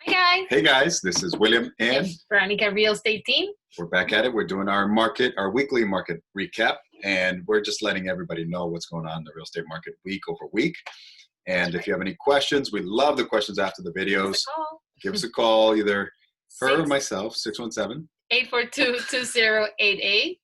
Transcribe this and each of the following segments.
Hi guys. Hey guys, this is William and Veronica Real Estate Team. we're back at it. We're doing our weekly market recap, and we're just letting everybody know what's going on in the real estate market week over week. And if you have any questions, we love the questions after the videos. Give us a call, either her or myself, 617-842-2088.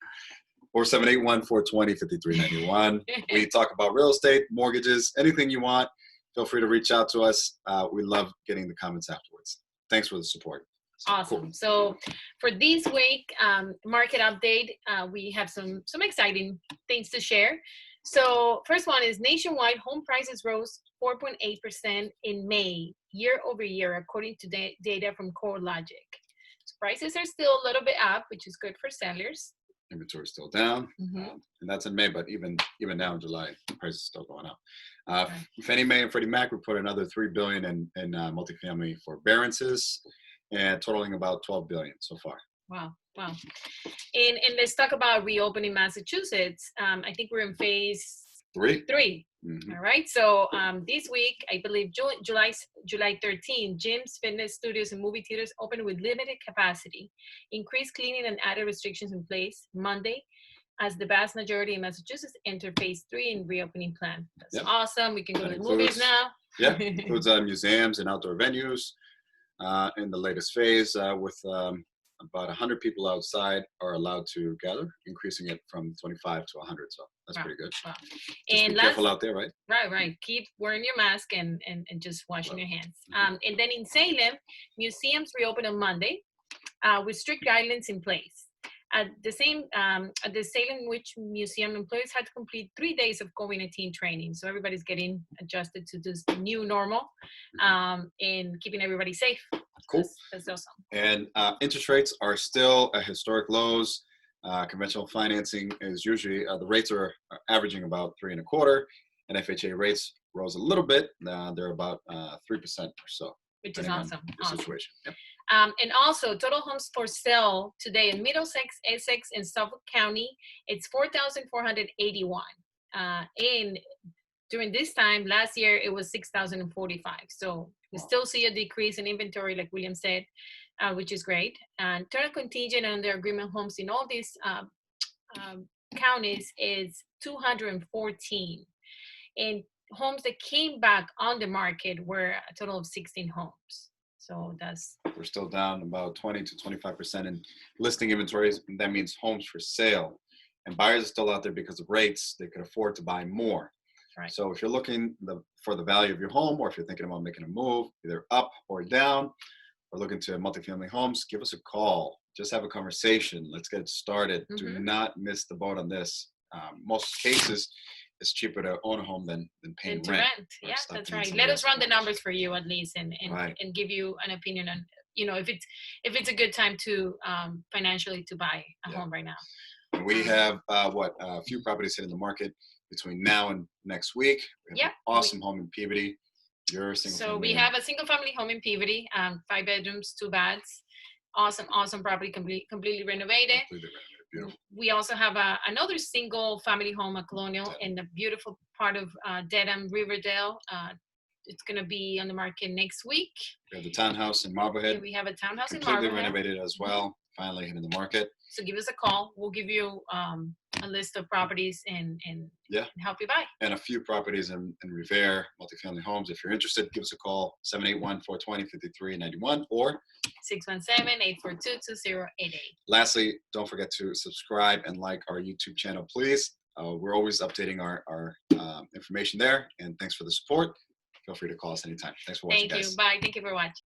or 781-420-5391. We talk about real estate, mortgages, anything you want. Feel free to reach out to us. We love getting the comments afterwards. Thanks for the support. Awesome. Cool. So for this week market update, we have some exciting things to share. So first one is nationwide home prices rose 4.8% in May, year over year, according to data from CoreLogic. So prices are still a little bit up, which is good for sellers. Inventory is still down, and that's in May, but even now in July, prices are still going up. Fannie Mae and Freddie Mac reported another $3 billion in multifamily forbearances, and totaling about $12 billion so far. Wow. And let's talk about reopening Massachusetts. I think we're in phase three. All right. So this week, I believe July 13, gyms, fitness studios, and movie theaters open with limited capacity. Increased cleaning and added restrictions in place Monday, as the vast majority of Massachusetts enter phase 3 in reopening plan. That's awesome. We can go to the movies now. Yeah, includes museums and outdoor venues in the latest phase with about 100 people outside are allowed to gather, increasing it from 25 to 100. So that's pretty good. Wow. Just And be careful out there, right? Right. Keep wearing your mask and just washing your hands. And then in Salem, museums reopen on Monday with strict guidelines in place. At the Salem Witch Museum, employees had to complete 3 days of COVID-19 training. So everybody's getting adjusted to this new normal and keeping everybody safe. Cool. That's awesome. And interest rates are still at historic lows. Conventional financing is usually, the rates are averaging about 3.25%, and FHA rates rose a little bit. They're about 3% or so. Which is awesome. Situation. Yep. And also, total homes for sale today in Middlesex, Essex, and Suffolk County, it's 4,481. And during this time last year, it was 6,045. So we still see a decrease in inventory, like William said, which is great. And total contingent under agreement homes in all these counties is 214. And homes that came back on the market were a total of 16 homes. So we're still down about 20 to 25% in listing inventories. And that means homes for sale. And buyers are still out there because of rates. They could afford to buy more. Right. So if you're looking for the value of your home, or if you're thinking about making a move, either up or down, or looking to multifamily homes, give us a call. Just have a conversation. Let's get it started. Do not miss the boat on this. Most cases, it's cheaper to own a home than paying rent. Yeah, that's right. Let us run the numbers for you at least, and give you an opinion on, if it's a good time to financially to buy a home right now. And we have a few properties hitting the market between now and next week. We have an awesome home in Peabody. We have a single family home in Peabody, 5 bedrooms, 2 baths. Awesome property, completely renovated. Beautiful. We also have another single family home at Colonial in the beautiful part of Dedham, Riverdale. It's going to be on the market next week. We have the townhouse in Marblehead. We have a townhouse in Marblehead. Completely renovated as well. Finally hitting the market. So give us a call. We'll give you a list of properties and help you buy. And a few properties in Revere, multifamily homes. If you're interested, give us a call, 781-420-5391 or 617-842-2088. Lastly, don't forget to subscribe and like our YouTube channel, please. We're always updating our information there. And thanks for the support. Feel free to call us anytime. Thanks for watching, guys. Thank you. Bye. Thank you for watching.